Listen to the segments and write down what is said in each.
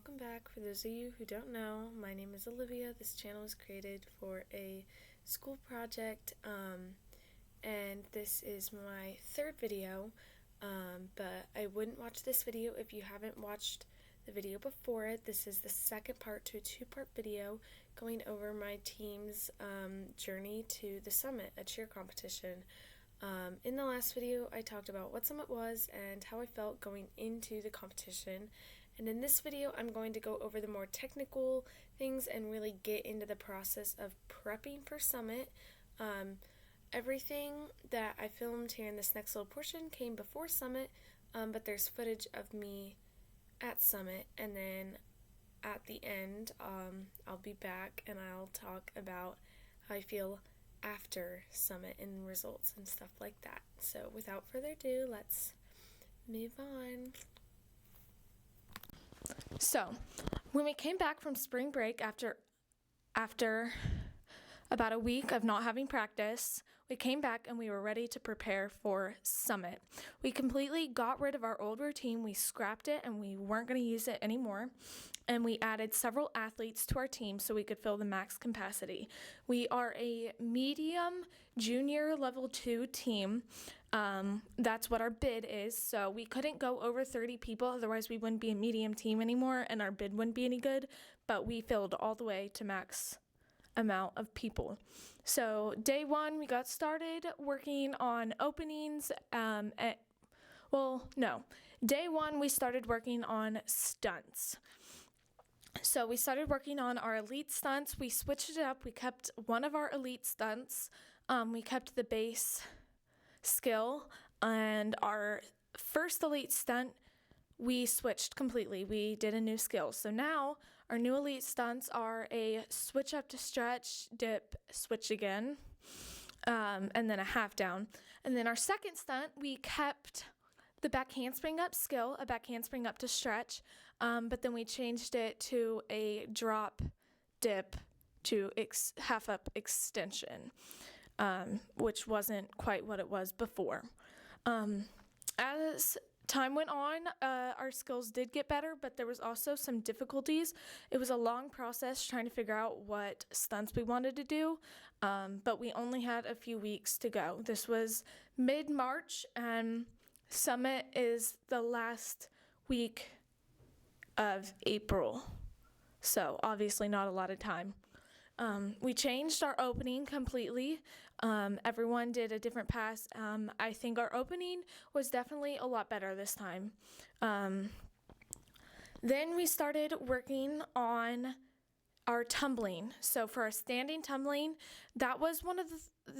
welcome back. For those of you who don't know, my name is Olivia. This channel was created for a school project, and this is my third video, but I wouldn't watch this video if you haven't watched the video before it. This is the second part to a two-part video going over my team's journey to the Summit, a cheer competition. In the last video, I talked about what Summit was and how I felt going into the competition. And in this video, I'm going to go over the more technical things and really get into the process of prepping for Summit. Everything that I filmed here in this next little portion came before Summit, but there's footage of me at Summit, and then at the end, I'll be back and I'll talk about how I feel after Summit and results and stuff like that. So without further ado, let's move on. So when we came back from spring break after about a week of not having practice, we came back and we were ready to prepare for Summit. We completely got rid of our old routine. We scrapped it and we weren't going to use it anymore. And we added several athletes to our team so we could fill the max capacity. We are a medium junior level 2 team. That's what our bid is. So we couldn't go over 30 people, otherwise we wouldn't be a medium team anymore and our bid wouldn't be any good. But we filled all the way to max amount of people. So day one, we got started working on openings. Day one, we started working on stunts. So we started working on our elite stunts. We switched it up. We kept one of our elite stunts. We kept the base skill, and our first elite stunt, we switched completely. We did a new skill. So now our new elite stunts are a switch up to stretch, dip, switch again, and then a half down. And then our second stunt, we kept the back handspring up skill, a back handspring up to stretch, but then we changed it to a drop, dip to half up extension, which wasn't quite what it was before. As time went on, our skills did get better, but there was also some difficulties. It was a long process trying to figure out what stunts we wanted to do, but we only had a few weeks to go. This was mid-March, and Summit is the last week of April, so obviously not a lot of time. We changed our opening completely. Everyone did a different pass. I think our opening was definitely a lot better this time. Then we started working on our tumbling. So for our standing tumbling, that was one of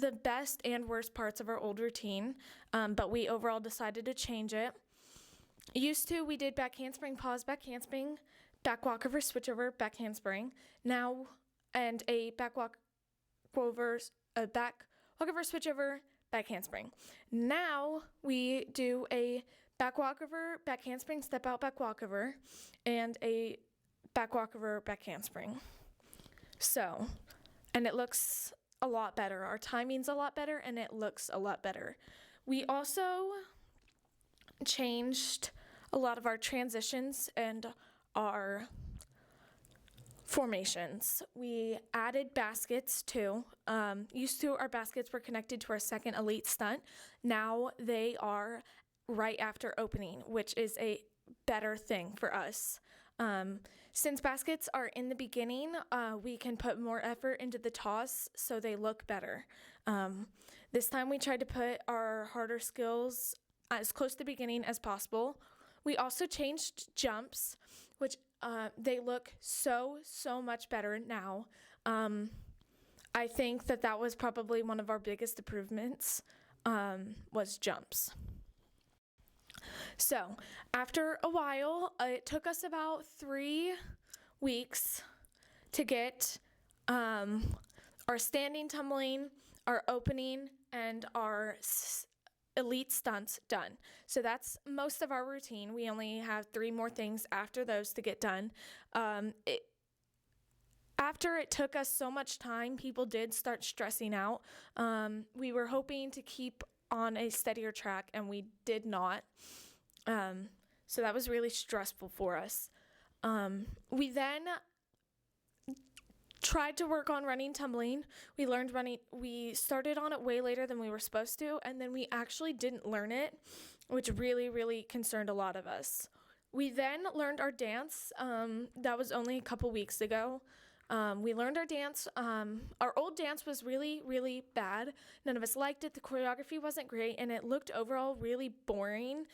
the best and worst parts of our old routine, but we overall decided to change it. Used to, we did back handspring, pause, back handspring, back walk over, switch over, back handspring. Now, and a back walk over, switch over, back handspring. Now we do a back walk over, back handspring, step out, back walk over, and a back walk over, back handspring. So, and it looks a lot better. Our timing's a lot better, and it looks a lot better. We also changed a lot of our transitions and our formations. We added baskets too. Used to, our baskets were connected to our second elite stunt. Now they are right after opening, which is a better thing for us. Since baskets are in the beginning, we can put more effort into the toss so they look better. This time we tried to put our harder skills as close to the beginning as possible. We also changed jumps, which they look so much better now. I think that was probably one of our biggest improvements, was jumps. So after a while, it took us about 3 weeks to get our standing tumbling, our opening, and our elite stunts done. So that's most of our routine. We only have 3 more things after those to get done. After it took us so much time, people did start stressing out. We were hoping to keep on a steadier track, and we did not. So that was really stressful for us. We then tried to work on running tumbling. We started on it way later than we were supposed to, and then we actually didn't learn it, which really concerned a lot of us. We then learned our dance. That was only a couple weeks ago. We learned our dance. Our old dance was really bad. None of us liked it. The choreography wasn't great, and it looked overall really boring.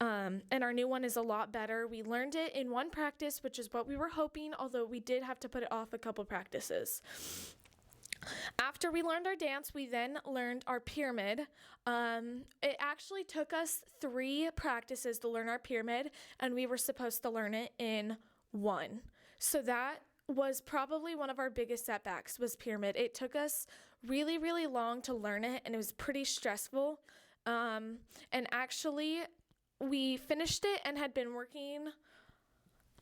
And our new one is a lot better. We learned it in one practice, which is what we were hoping, although we did have to put it off a couple practices. After we learned our dance, we then learned our pyramid. It actually took us 3 practices to learn our pyramid, and we were supposed to learn it in 1. So that was probably one of our biggest setbacks, was pyramid. It took us really long to learn it, and it was pretty stressful. And actually, we finished it and had been working,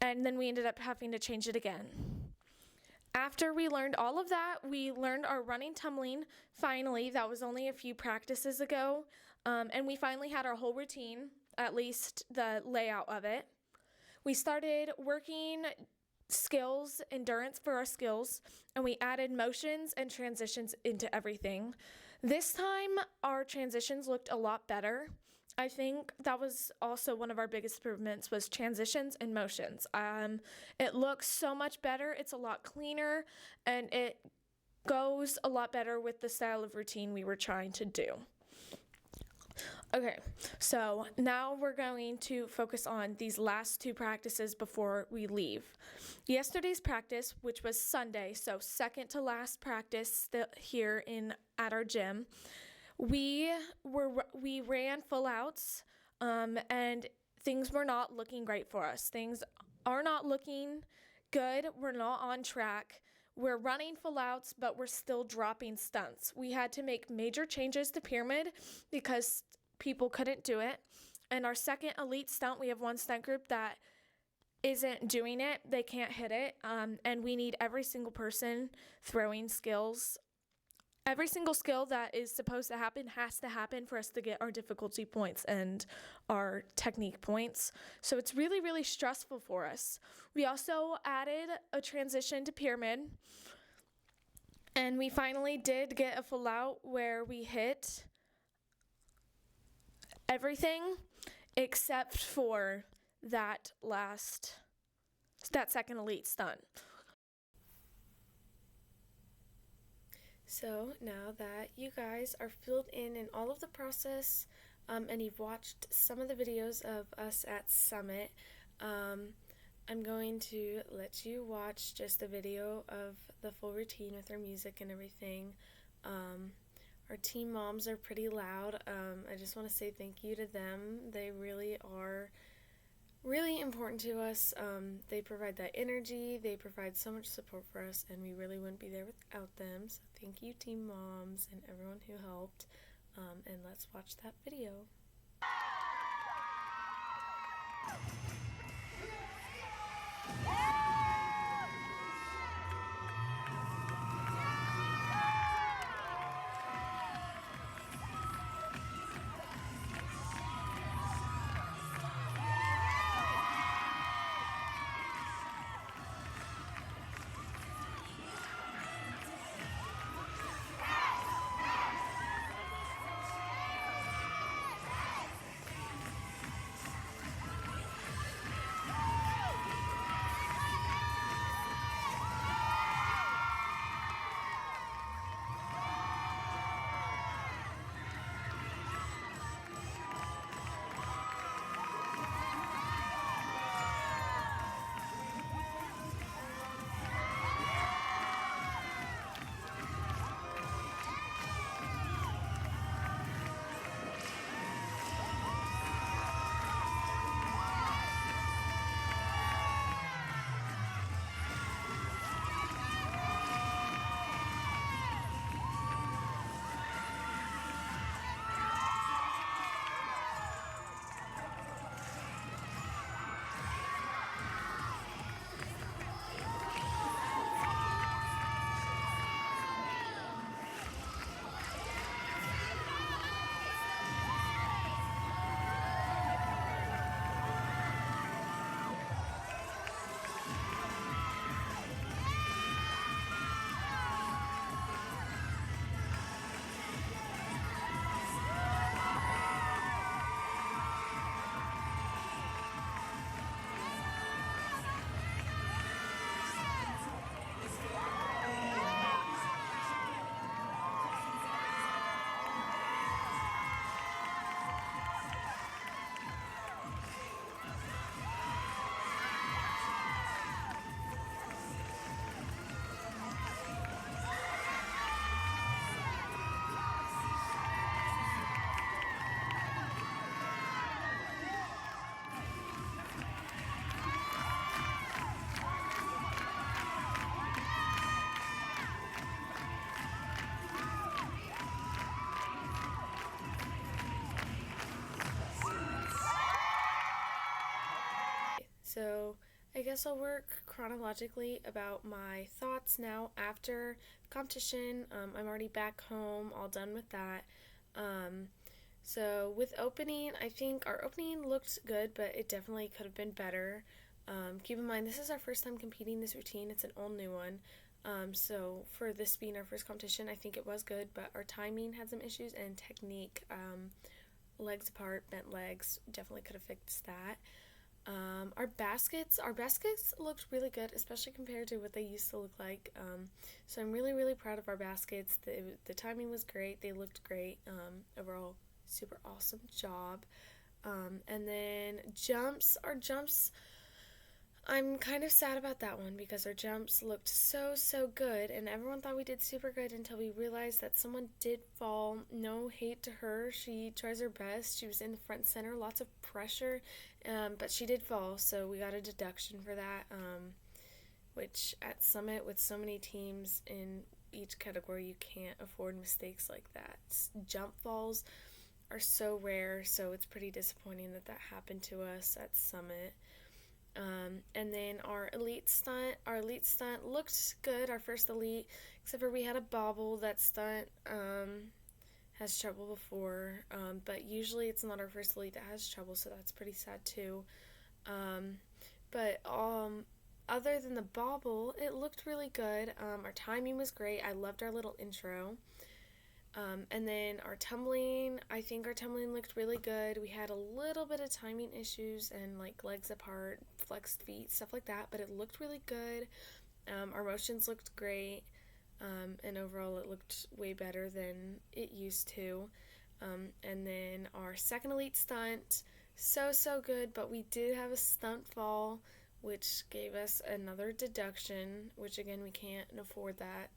and then we ended up having to change it again. After we learned all of that, we learned our running tumbling. Finally, that was only a few practices ago, and we finally had our whole routine, at least the layout of it. We started working skills, endurance for our skills, and we added motions and transitions into everything. This time, our transitions looked a lot better. I think that was also one of our biggest improvements, was transitions and motions. It looks so much better. It's a lot cleaner, and it goes a lot better with the style of routine we were trying to do. Okay, so now we're going to focus on these last 2 practices before we leave. Yesterday's practice, which was Sunday, so second to last practice here at our gym, we ran full outs, and things were not looking great for us. Things are not looking good. We're not on track. We're running full outs, but we're still dropping stunts. We had to make major changes to pyramid because people couldn't do it. And our second elite stunt, we have one stunt group that isn't doing it. They can't hit it, and we need every single person throwing skills. Every single skill that is supposed to happen has to happen for us to get our difficulty points and our technique points. So it's really stressful for us. We also added a transition to pyramid, and we finally did get a full out where we hit everything except for that second elite stunt. So now that you guys are filled in all of the process, and you've watched some of the videos of us at Summit, I'm going to let you watch just a video of the full routine with our music and everything. Our team moms are pretty loud. I just want to say thank you to them. They really are really important to us. They provide that energy, they provide so much support for us, and we really wouldn't be there without them. So thank you, team moms, and everyone who helped. And let's watch that video. I guess I'll work chronologically about my thoughts now after competition. I'm already back home, all done with that. Um, so with opening, I think our opening looked good, but it definitely could have been better. Keep in mind, this is our first time competing this routine. It's an all new one. So for this being our first competition, I think it was good, but our timing had some issues and technique, legs apart, bent legs, definitely could have fixed that. Our baskets looked really good, especially compared to what they used to look like. So I'm really, really proud of our baskets. The timing was great. They looked great. Overall, super awesome job. And then our jumps, I'm kind of sad about that one because our jumps looked so, so good, and everyone thought we did super good until we realized that someone did fall. No hate to her. She tries her best. She was in the front center, lots of pressure, but she did fall, so we got a deduction for that, which at Summit, with so many teams in each category, you can't afford mistakes like that. Jump falls are so rare, so it's pretty disappointing that that happened to us at Summit. And then our elite stunt looked good, our first elite, except for we had a bobble. That stunt has trouble before, but usually it's not our first elite that has trouble, so that's pretty sad too. But other than the bobble, it looked really good. Our timing was great. I loved our little intro. And then I think our tumbling looked really good. We had a little bit of timing issues and like legs apart, flexed feet, stuff like that, but it looked really good. Our motions looked great, and overall it looked way better than it used to. And then our second elite stunt, so good, but we did have a stunt fall, which gave us another deduction, which again, we can't afford that.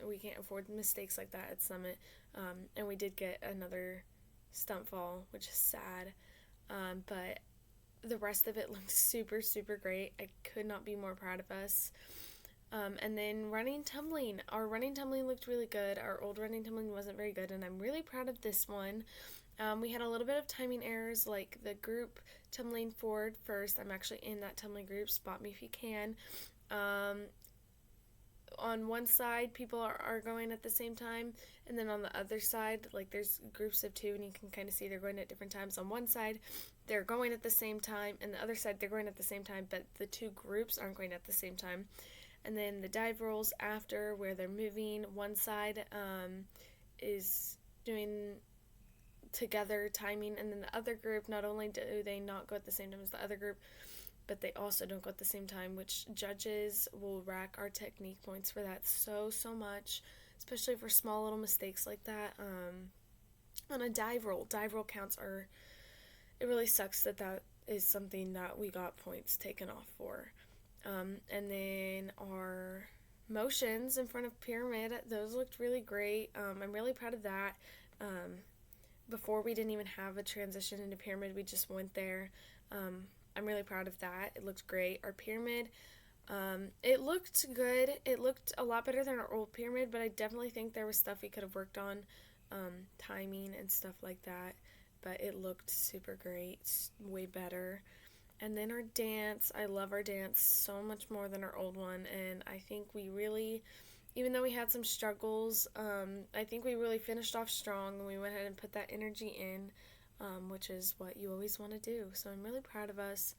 We can't afford mistakes like that at Summit. And we did get another stunt fall, which is sad. But the rest of it looked super, super great. I could not be more proud of us. And then running tumbling. Our running tumbling looked really good. Our old running tumbling wasn't very good, and I'm really proud of this one. We had a little bit of timing errors, like the group tumbling forward first. I'm actually in that tumbling group. Spot me if you can. On one side, people are going at the same time, and then on the other side, like there's groups of two, and you can kind of see they're going at different times. On one side, they're going at the same time, and the other side, they're going at the same time, but the two groups aren't going at the same time. And then the dive rolls after, where they're moving, one side is doing together timing, and then the other group, not only do they not go at the same time as the other group, but they also don't go at the same time, which judges will rack our technique points for that so much, especially for small little mistakes like that. On a dive roll counts are, it really sucks that is something that we got points taken off for. And then our motions in front of pyramid, those looked really great. I'm really proud of that. Before we didn't even have a transition into pyramid, we just went there. I'm really proud of that. It looked great. Our pyramid, it looked good. It looked a lot better than our old pyramid, but I definitely think there was stuff we could have worked on, timing and stuff like that. But it looked super great, way better. And then our dance, I love our dance so much more than our old one, and I think we really, even though we had some struggles, I think we really finished off strong, and we went ahead and put that energy in, which is what you always want to do. So I'm really proud of us.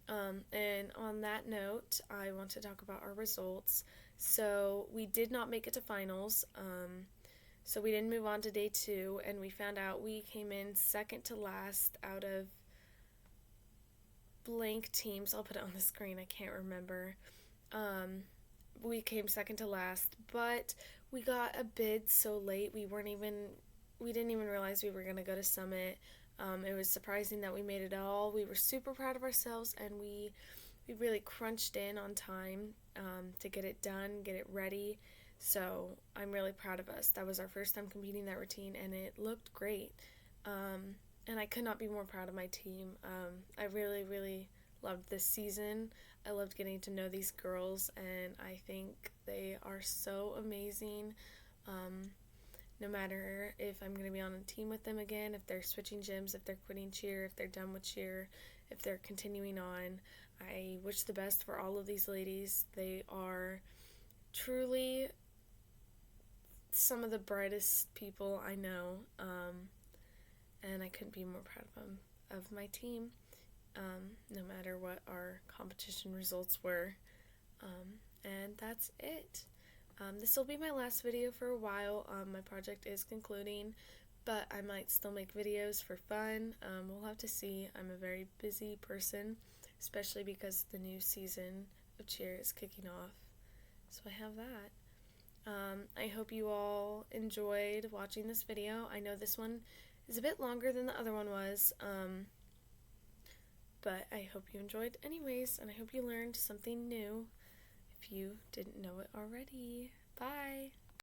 And on that note, I want to talk about our results. So we did not make it to finals. So we didn't move on to day 2, and we found out we came in second to last out of blank teams. I'll put it on the screen. I can't remember. We came second to last, but we got a bid so late. We didn't even realize we were going to go to Summit. It was surprising that we made it all. We were super proud of ourselves, and we really crunched in on time to get it done, get it ready. So I'm really proud of us. That was our first time competing that routine, and it looked great. And I could not be more proud of my team. I really, really loved this season. I loved getting to know these girls, and I think they are so amazing. No matter if I'm going to be on a team with them again, if they're switching gyms, if they're quitting cheer, if they're done with cheer, if they're continuing on, I wish the best for all of these ladies. They are truly some of the brightest people I know, and I couldn't be more proud of them, of my team, no matter what our competition results were. And that's it. This will be my last video for a while. My project is concluding, but I might still make videos for fun. We'll have to see. I'm a very busy person, especially because the new season of cheer is kicking off. So I have that. I hope you all enjoyed watching this video. I know this one is a bit longer than the other one was, but I hope you enjoyed anyways, and I hope you learned something new if you didn't know it already. Bye!